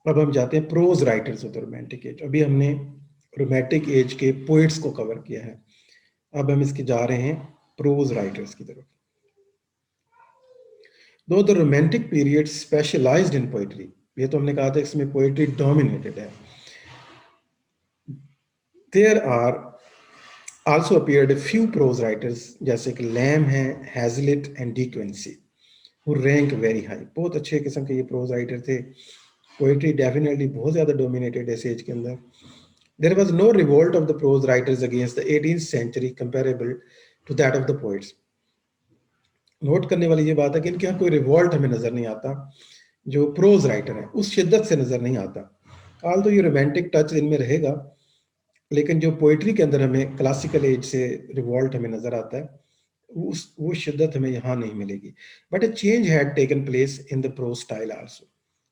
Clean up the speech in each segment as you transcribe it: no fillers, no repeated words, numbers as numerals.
अब हम जाते हैं prose writers of the romantic age. अभी हमने रोमांटिक एज के पोइट्स को कवर किया है, अब हम इसके जा रहे हैं प्रोज राइटर्स की तरफ। Though the romantic period specialized in poetry, ये तो हमने कहा था इसमें पोइट्री डोमिनेटेड है। There are also appeared few prose writers जैसे कि लैम है, Hazlitt and De Quincey, who rank very high. बहुत अच्छे किस्म के ये प्रोज राइटर थे। पोइट्री डेफिनेटली बहुत ज़्यादा डोमिनेटेड है इस एज के अंदर। There was no revolt of the prose writers against the 18th century comparable to that of the poets. Note करने वाली ये बात है कि इनके यहाँ कोई रिवॉल्ट हमें नजर नहीं आता जो प्रोज राइटर है उस शिद्दत से नजर नहीं आता। हाल तो ये रोमांटिक टच इनमें रहेगा, लेकिन जो पोइट्री के अंदर हमें क्लासिकल एज से रिवॉल्ट हमें नजर आता है वो शिद्दत हमें यहाँ नहीं मिलेगी। But a change had taken place in the prose style also,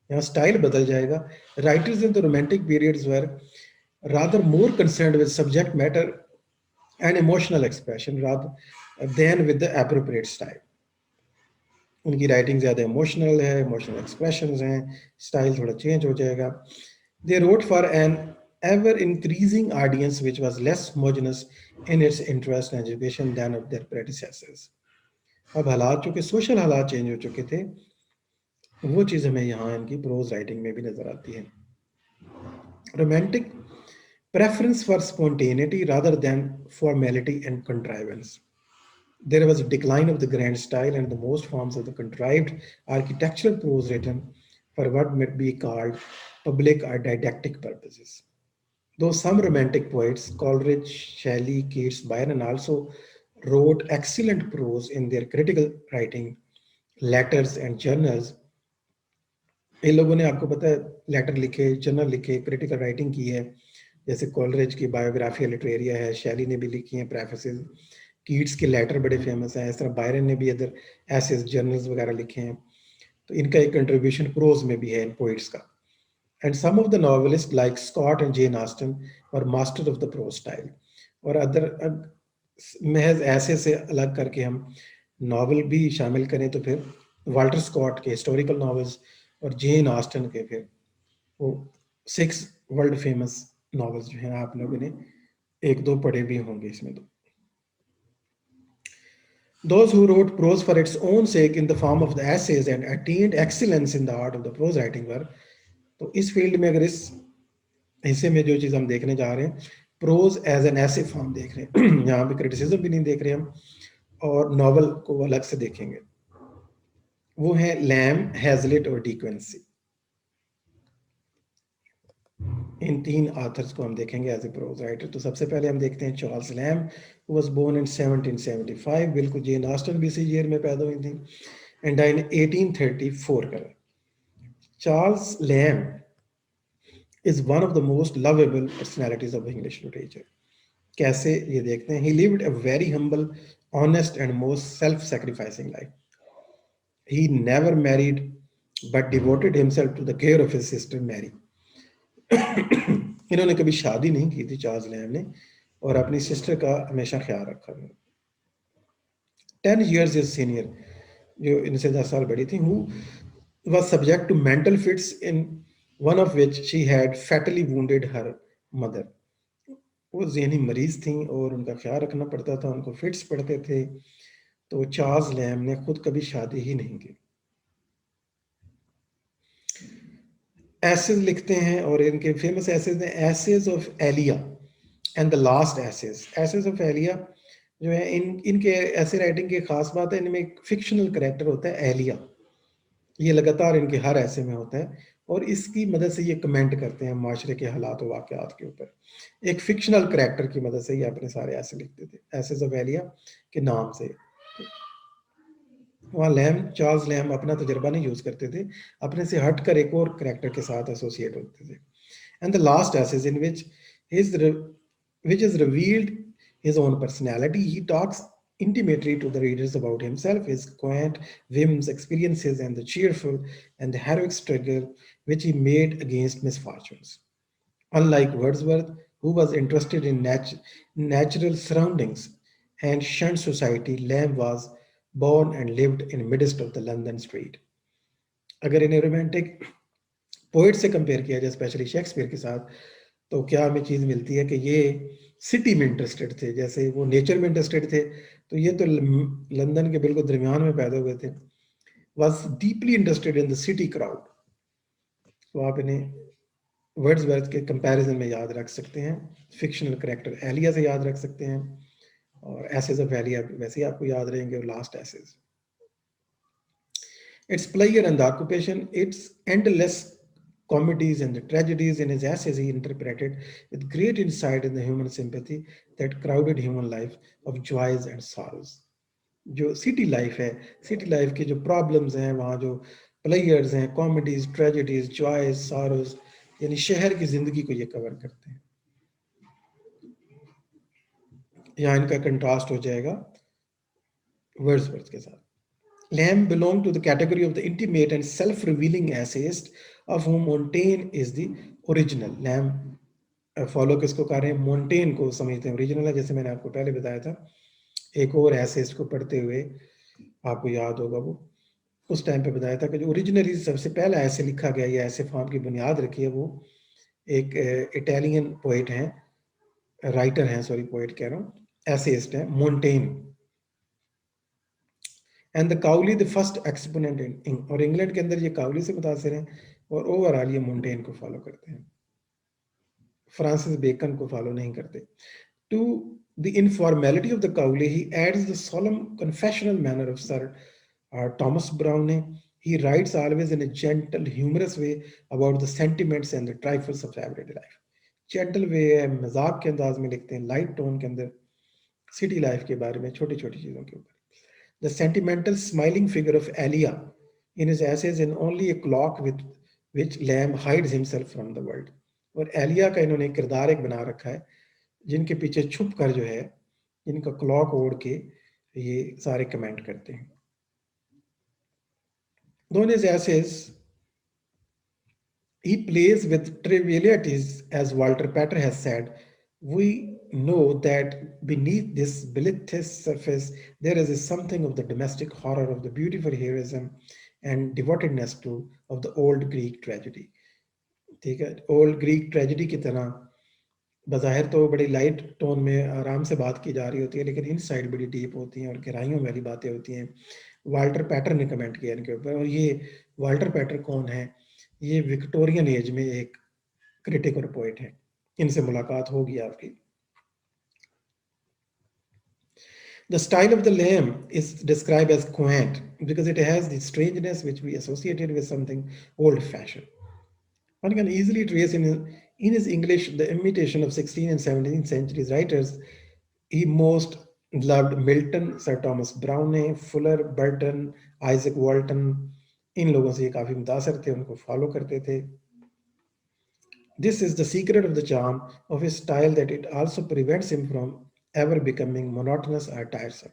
यहाँ स्टाइल बदल जाएगा। Writers in the romantic periods were rather more concerned with subject matter and emotional expression rather than with the appropriate style. उनकी writing ज़्यादा emotional है, emotional expressions हैं, style थोड़ा change हो जाएगा। They wrote for an ever increasing audience which was less homogeneous in its interest and education than of their predecessors. अब हालात चूंकि सोशल हालात चेंज हो चुके थे, वो चीज़ हमें यहाँ इनकी प्रोज राइटिंग में भी नजर आती है। Romantic preference for spontaneity rather than formality and contrivance. There was a decline of the grand style and the most forms of the contrived architectural prose written for what might be called public or didactic purposes. Though some romantic poets, Coleridge, Shelley, Keats, Byron, also wrote excellent prose in their critical writing, letters, and journals, इन लोगों ने आपको पता है letter लिखे, journal लिखे, critical writing की है। जैसे कॉलरेज की बायोग्राफी लिटरेरिया है, शैली ने भी लिखी हैं प्रेफेसेस, कीट्स के लेटर बड़े फेमस हैं, इस तरह बायरन ने भी अदर ऐसे जर्नल्स वगैरह लिखे हैं। तो इनका एक कंट्रीब्यूशन प्रोज में भी है इन पोइट्स का। And some of the novelist like Scott and Jane Austen और master of the prose style. और अदर महज ऐसे से अलग करके हम नावल भी शामिल करें तो फिर वाल्टर स्कॉट के हिस्टोरिकल नॉवेल्स और जेन ऑस्टन के फिर वो 6 वर्ल्ड फेमस नॉवेल्स जो हैं, आप लोगों ने एक दो पढ़े भी होंगे इसमें। तो those who wrote prose for its own sake in the form of the essays and attained excellence in the art of the prose writing were, तो इस फील्ड में अगर इस हिस्से में जो चीज़ हम देखने जा रहे हैं, प्रोज एज एन ऐसे फॉर्म देख रहे हैं, यहाँ पे क्रिटिसिज्म भी नहीं देख रहे हम और नॉवल को अलग से देखेंगे। वो है लैम, हैजलिट और डी क्विंसी। इन तीन ऑथर्स को हम देखेंगे एज ए प्रोज राइटर। तो सबसे पहले हम देखते हैं Charles Lamb, who was born in 1775, बिल्कुल जेन ऑस्टन भी इसी ईयर में पैदा हुई थी, एंड डाइड इन 1834 का। Charles Lamb is one of the most lovable personalities of English literature. कैसे ये देखते हैं, he lived a very humble, honest and most self-sacrificing life. He never married but devoted himself to the care of his sister Mary. इन्होंने कभी शादी नहीं की थी चार्ल्स लैम ने, और अपनी सिस्टर का हमेशा ख्याल रखा। 10 years his senior, जो इनसे 10 साल बड़ी थी, who was subject to mental fits, in one of which she had fatally wounded her mother. वो ज़हनी मरीज थी और उनका ख्याल रखना पड़ता था, उनको फिट्स पड़ते थे। तो चार्ल्स लैम ने खुद कभी शादी ही नहीं की। एसेज लिखते हैं और इनके फेमस एसेज हैं essays of Elia and the last essays. Essays of Elia जो है इनके ऐसे राइटिंग की खास बात है, इनमें एक फिक्शनल करेक्टर होता है एलिया, ये लगातार इनके हर ऐसे में होता है और इसकी मदद से ये कमेंट करते हैं माशरे के हालात और वाक़यात के ऊपर। एक फिक्शनल करेक्टर की मदद से ये अपने सारे ऐसे लिखते थे, एसेज ऑफ एलिया के नाम से। वहाँ लैम, चार्ल्स लैम अपना तजर्बा नहीं यूज़ करते थे, अपने से हट कर एक और करेक्टर के साथ एसोसिएट होते थे। And the last essays in which is revealed his own personality. He talks intimately to the readers about himself, his quaint whims, experiences, and the cheerful and the heroic struggle which he made against misfortunes. Unlike Wordsworth, who was interested in natural surroundings and shunned society, Lamb was born and lived in the midst of the London street. अगर इन्हें romantic poet से compare किया जाए specially Shakespeare के साथ, तो क्या हमें चीज़ मिलती है कि ये सिटी में इंटरेस्टेड थे, जैसे वो नेचर में इंटरेस्टेड थे, तो ये तो लंदन के बिल्कुल दरमियान में पैदा हुए थे। Was deeply interested in the city crowd. तो आप इन्हें वर्ड्सवर्थ के कंपैरिजन में याद रख सकते हैं। फिक्शनल करेक्टर एलिया से याद रख सकते हैं, और एसेज ऑफ एलिया वैसे ही आपको याद रहेंगे, और last essays. Its pleasure and the occupation, its endless comedies and the tragedies in his essays he interpreted with great insight in the human sympathy that crowded human life of joys and sorrows. जो city life है, city life के जो problems हैं, वहाँ जो players हैं, comedies, tragedies, joys, sorrows, यानी शहर की जिंदगी को ये कवर करते हैं। यहाँ इनका कंट्रास्ट हो जाएगा वर्ड्सवर्थ के साथ। Lamb belonged to the category of the intimate and self-revealing essayist, of whom Montaigne is the original. Lamb follow किसको कर रहे हैं? मोन्टेन को समझते हैं ओरिजिनल है, जैसे मैंने आपको पहले बताया था। एक और एसेस्ट को पढ़ते हुए आपको याद होगा, वो उस टाइम पे बताया था कि जो ओरिजिनली सबसे पहला ऐसे लिखा गया या ऐसे फॉर्म की बुनियाद रखी है, वो एक इटालियन पोइट हैं, राइटर हैं, सॉरी पोइट कह रहा हूँ, एसेस्ट हैं, Montaigne. And the Cowley the first exponent in, और इंग्लैंड के अंदर ये काउली से मुतासिर हैं, और ओवरऑल ये मोन्टेन को फॉलो करते हैं, फ्रांसिस बेकन को फॉलो नहीं करते। To the informality of the Cowley he adds the solemn confessional manner of Sir Thomas Browne है। He writes always in a gentle, humorous way about the sentiments and the trifles of everyday life. Gentle way है, मजाक के अंदाज में लिखते हैं, light tone के अंदर, सिटी लाइफ के बारे में, छोटी छोटी चीजों के ऊपर। The sentimental smiling figure of Elia in his essays in only a clock with which Lamb hides himself from the world. और एलिया का इन्होंने किरदार एक बना रखा है, जिनके पीछे छुप कर जो है, जिनका क्लॉक ओढ़ के ये सारे कमेंट करते हैं। Though in his essays he plays with trivialities, as Walter Pater has said, we know that beneath this bellicose surface there is something of the domestic horror of the beautiful heroism and devotedness to of the old Greek tragedy. ठीक है, old Greek tragedy की तरह बज़ाहिर तो बड़ी light tone में आराम से बात की जा रही होती है, लेकिन इन साइड बड़ी डीप होती हैं और गहराइयों वाली बातें होती हैं। वाल्टर पैटर ने कमेंट किया इनके ऊपर, और ये वाल्टर पैटर कौन है? ये विक्टोरियन एज में एक क्रिटिक और पोइट है, इनसे मुलाकात होगी आपकी। The style of the Lamb is described as quaint because it has the strangeness which we associated with something old-fashioned. One can easily trace in his English the imitation of 16th and 17th centuries writers. He most loved Milton, Sir Thomas Browne, Fuller, Burton, Isaac Walton. इन लोगों से ये काफी मुतासर थे, उनको follow करते थे। This is the secret of the charm of his style, that it also prevents him from ever becoming monotonous or tiresome.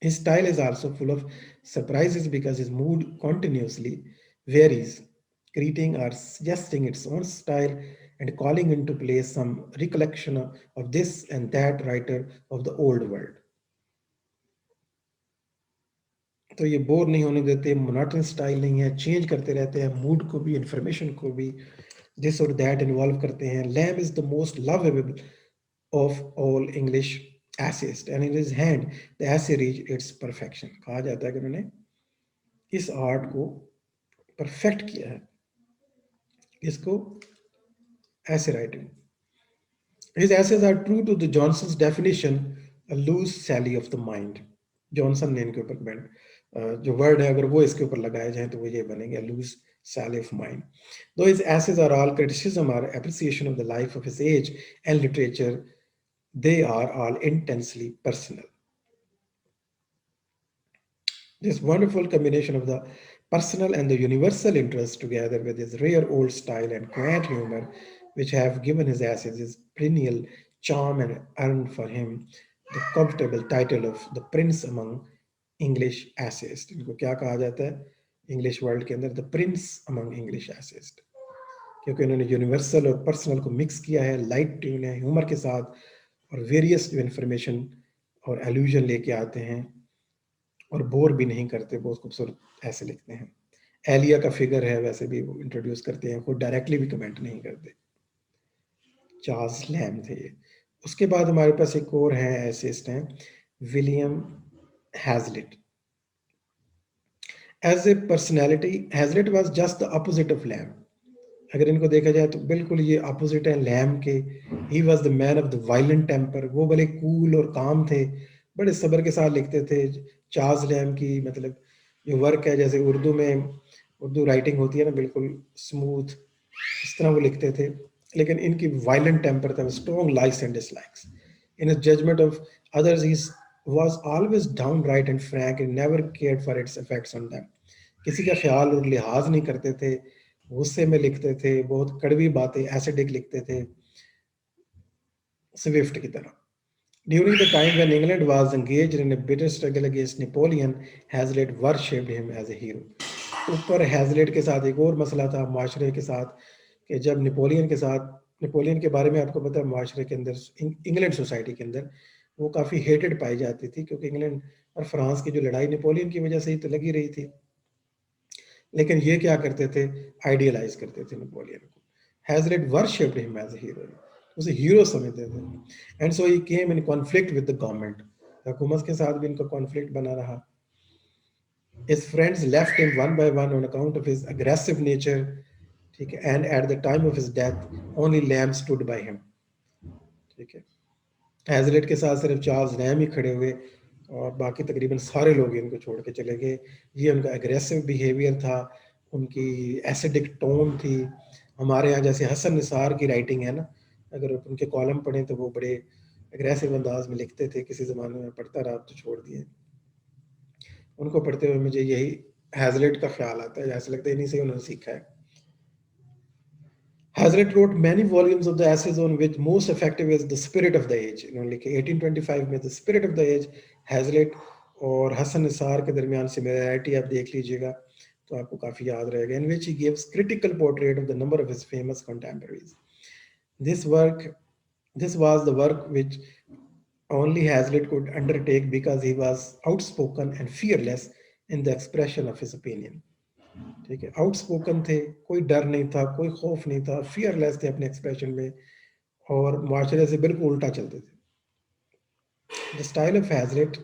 His style is also full of surprises because his mood continuously varies, creating or suggesting its own style and calling into play some recollection of this and that writer of the old world. तो ये bore नहीं होने देते, monotone style नहीं है, change करते रहते हैं, मूड को भी, इंफॉर्मेशन को भी, दिस और दैट इन्वॉल्व करते हैं। Lamb is the most lovable of all English essayists, and in his hand the essay reached its perfection. कहा जाता है कि उन्होंने इस आर्ट को परफेक्ट किया है, इसको ऐसे writing. His essays are true to the Johnson's definition, a loose sally of the mind. Johnson ने इनके ऊपर कमेंट जो वर्ड है, अगर वो इसके ऊपर लगाए जाए तो वो ये बनेगा, loose sally of mind. Though his essays are all criticism or appreciation of the life of his age and literature, they are all intensely personal. This wonderful combination of the personal and the universal interest, together with his rare old style and quaint humor, which have given his essays his perennial charm and earned for him the comfortable title of the Prince among English essayists. इनको क्या कहा जाता है English world के अंदर? The Prince among English essayist, क्योंकि उन्होंने universal और पर्सनल को मिक्स किया है, लाइट ट्यून है, ह्यूमर के साथ, और वेरियस जो इन्फॉर्मेशन और एल्यूजन लेके आते हैं, और बोर भी नहीं करते, बहुत खूबसूरत ऐसे लिखते हैं। एलिया का फिगर है, वैसे भी वो इंट्रोड्यूस करते हैं, खुद डायरेक्टली भी कमेंट नहीं करते। चार्ल्स लैम थे ये। उसके बाद हमारे पास एक और हैं एसेइस्ट हैं, William Hazlitt. As a personality Hazlitt was just the opposite of Lamb. अगर इनको देखा जाए तो बिल्कुल ये अपोजिट है लैम के। He was the man of the violent temper. वो बड़े कूल और काम थे, बड़े सब्र के साथ लिखते थे। चार्ल्स लैम की मतलब जो वर्क है, जैसे उर्दू में उर्दू राइटिंग होती है ना, बिल्कुल स्मूथ, इस तरह वो लिखते थे। लेकिन इनकी वायलेंट टेम्पर था, strong likes and dislikes. In his judgement of others he was always downright and frank and never cared for its effects on them. किसी का ख्याल और लिहाज नहीं करते थे, गुस्से में लिखते थे, बहुत कड़वी बातें एसिडिक लिखते थे, स्विफ्ट की तरह। During the time when England was engaged in a bitter struggle against Napoleon, Hazlitt worshipped him as a hero. ऊपर हैजलेट के साथ एक और मसला था माशरे के साथ, कि जब नेपोलियन के साथ, नेपोलियन के बारे में आपको पता है, माशरे के अंदर, इंग्लैंड सोसाइटी के अंदर वो काफ़ी हेटेड पाई जाती थी, क्योंकि इंग्लैंड और फ्रांस की जो लड़ाई नेपोलियन की वजह से ही तो लगी रही थी। लेकिन ये क्या करते थे, आइडियलाइज करते थे नेपोलियन को। Hazlitt worshipped him as a hero, उसे हीरो समझते थे। And so he came in conflict with the government. हुकूमत के साथ भी इनका कॉन्फ्लिक्ट बना रहा। His friends left him one by one on account of his aggressive nature, ठीक है, and at the time of his death only Lamb stood by him, ठीक है। हैजलेट के साथ सिर्फ चार्ल्स लैम ही खड़े हुए, और बाकी तकरीबन सारे लोग इनको छोड़ के चले गए। ये उनका एग्रेसिव बिहेवियर था, उनकी एसिडिक टोन थी। हमारे यहाँ जैसे हसन निसार की राइटिंग है ना, अगर उनके कॉलम पढ़ें तो वो बड़े एग्रेसिव अंदाज में लिखते थे। किसी ज़माने में पढ़ता रहा तो छोड़ दिए। उनको पढ़ते हुए मुझे यही हैजलेट का ख्याल आता है, जैसे लगता है इन्हीं से उन्होंने सीखा है। Hazlitt wrote many volumes of the essays on which most effective is The Spirit of the Age. इन्होंने लिखे 1825 में The Spirit of the Age। Hazlitt और हसन निसार के दरमियान सिमिलैरिटी आप देख लीजिएगा तो आपको काफ़ी याद रहेगा। In which he gives critical portrait of the number of his famous contemporaries. This work, this was the work which only Hazlitt could undertake because he was outspoken and fearless in the expression of his opinion. ठीक है, outspoken थे, कोई डर नहीं था, कोई खौफ नहीं था, फियरलेस थे अपने एक्सप्रेशन में, और माशरे से बिल्कुल उल्टा चलते थे। The style of Hazlitt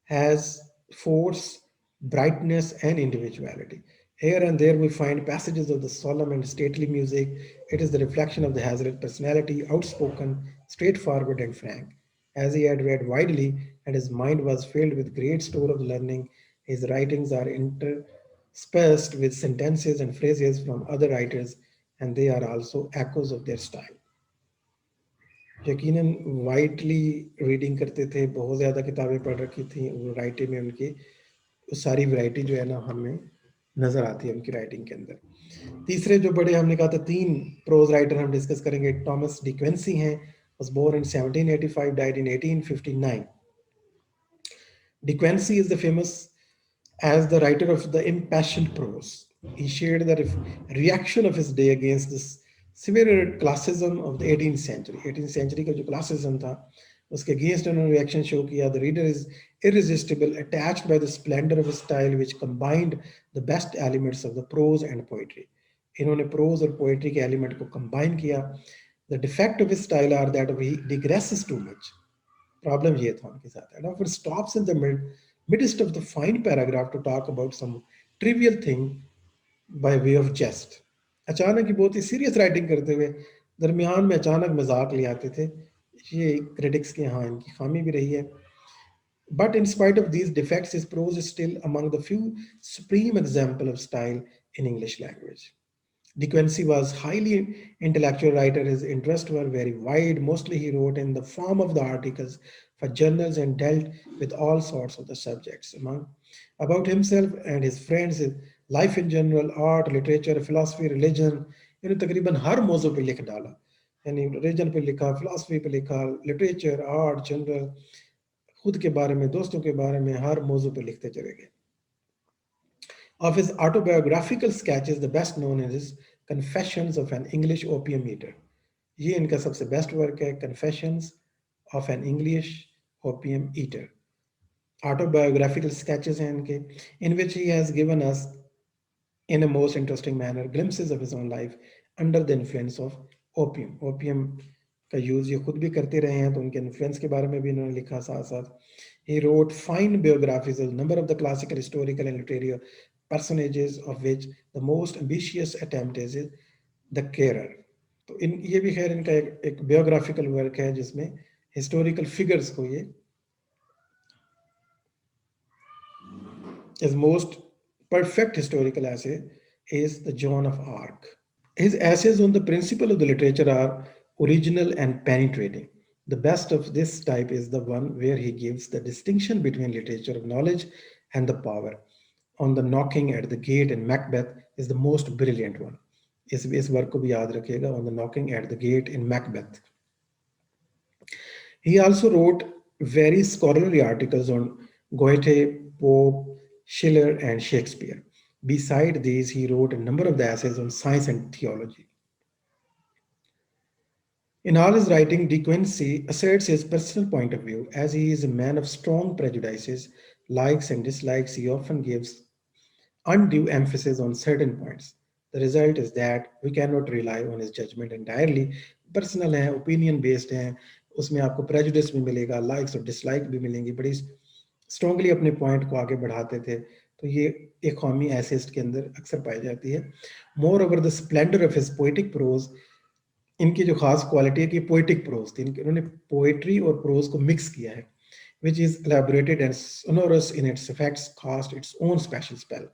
has force, brightness, and individuality. Here and there we find passages of the solemn and stately music. It is the reflection of the Hazlitt personality, outspoken, straightforward, and frank. As he had read widely and his mind was filled with great store of learning, his writings are interspersed with sentences and phrases from other writers, and they are also echoes of their style. यकीनन vitally reading करते थे, बहुत ज़्यादा किताबें पढ़ रखी थी वो राइटिंग में उनकी। वो सारी वैरायटी जो है ना हमें नज़र आती है उनकी राइटिंग के अंदर। तीसरे जो बड़े हमने कहा था तीन प्रोज राइटर हम डिस्कस करेंगे। टॉमस डिक्वेंसी हैं, was born in 1785, died in 1859. Dickensy is the famous as the writer of the impassioned prose. He shared the reaction of his day against this severe classism of the 18th century. 18th century का जो classism था उसके against उन्होंने reaction show किया. The reader is irresistible, attached by the splendor of his style which combined the best elements of the prose and poetry. इन्होंने prose और poetry के element को combine किया. The defect of his style are that he digresses too much. Problem ये था उनके साथ, and often stops in the midst of the fine paragraph to talk about some trivial thing by way of jest. अचानक ही बहुत ही serious writing करते हुए दरमियान में अचानक मजाक ले आते थे। ये क्रिटिक्स के यहाँ इनकी खामी भी रही है। But in spite of these defects, his prose is still among the few supreme example of style in English language. De Quincey was highly intellectual writer. His interests were very wide. Mostly he wrote in the form of the articles for journals and dealt with all sorts of the subjects among about himself and his friends, his life in general, art, literature, philosophy, religion. इन्हें तकरीबन हर मौजू पे लिख डाला, यानी religion पे लिखा, philosophy पे लिखा, लिटरेचर, आर्ट, जनरल, खुद के बारे में, दोस्तों के बारे में, हर मौजू पे लिखते चले गए। Of his autobiographical sketches, the best known is his Confessions of an English Opium Eater. ये इनका सबसे बेस्ट वर्क है, Confessions of an English Opium Eater. Autobiographical sketches हैं इनके, in which he has given us in a most interesting manner glimpses of his own life under the influence of opium. Opium का use ये खुद भी करते रहे हैं, तो उनके इन्फ्लुएंस के बारे में भी इन्होंने लिखा साथ साथ. He wrote fine biographies of a number of the classical, historical, and literary personages, of which the most ambitious attempt is The Carer. तो इन ये भी खैर इनका एक biographical वर्क है जिसमें historical figures को ये his most perfect historical essay is the Joan of Arc. His essays on the principle of the literature are original and penetrating. The best of this type is the one where he gives the distinction between literature of knowledge and the power. On the knocking at the gate in Macbeth is the most brilliant one. इस work को भी याद रखिएगा, on the knocking at the gate in Macbeth. He also wrote very scholarly articles on Goethe, Pope, Schiller, and Shakespeare. Beside these, he wrote a number of the essays on science and theology. In all his writing, De Quincey asserts his personal point of view. As he is a man of strong prejudices, likes and dislikes, he often gives undue emphasis on certain points. The result is that we cannot rely on his judgment entirely. Personal है, opinion based है, उसमें आपको prejudice भी मिलेगा, likes और dislike भी मिलेंगी, बड़ी strongly अपने point को आगे बढ़ाते थे. तो ये एक खामी essayist के अंदर अक्सर पाई जाती है. Moreover, the splendor of his poetic prose, इनकी जो खास क्वालिटी है कि पोइटिक प्रोज थी, इन्होंने पोएट्री और प्रोज को मिक्स किया है, which is elaborated and sonorous in its effects, cast its own special spell.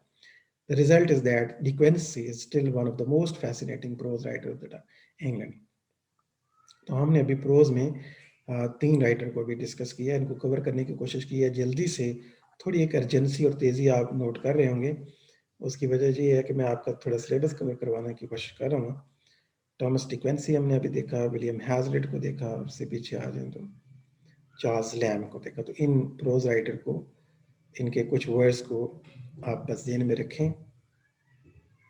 The result is that De Quincey is still one of the most fascinating prose writers of the England. तो हमने अभी pros में 3 writer को भी discuss किया, इनको cover करने की कोशिश की है जल्दी से. थोड़ी एक अर्जेंसी और तेजी आप नोट कर रहे होंगे, उसकी वजह ये है कि मैं आपका थोड़ा सिलेबस कवर करवाने की कोशिश कर रहा हूँ. थॉमस डी क्विंसी हमने अभी देखा, विलियम हैजलिट को देखा, उससे पीछे आ जाए तो चार्ल्स लैम को देखा. तो इन प्रोज राइटर को, इनके कुछ वर्ड्स को आप बस ध्यान में रखें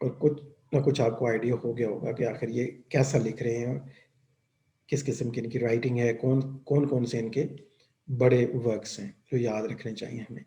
और कुछ ना कुछ आपको आइडिया हो गया होगा कि आखिर ये कैसा लिख रहे हैं, किस किस्म की इनकी राइटिंग है, कौन कौन से इनके बड़े वर्क्स हैं जो याद रखने चाहिए हमें.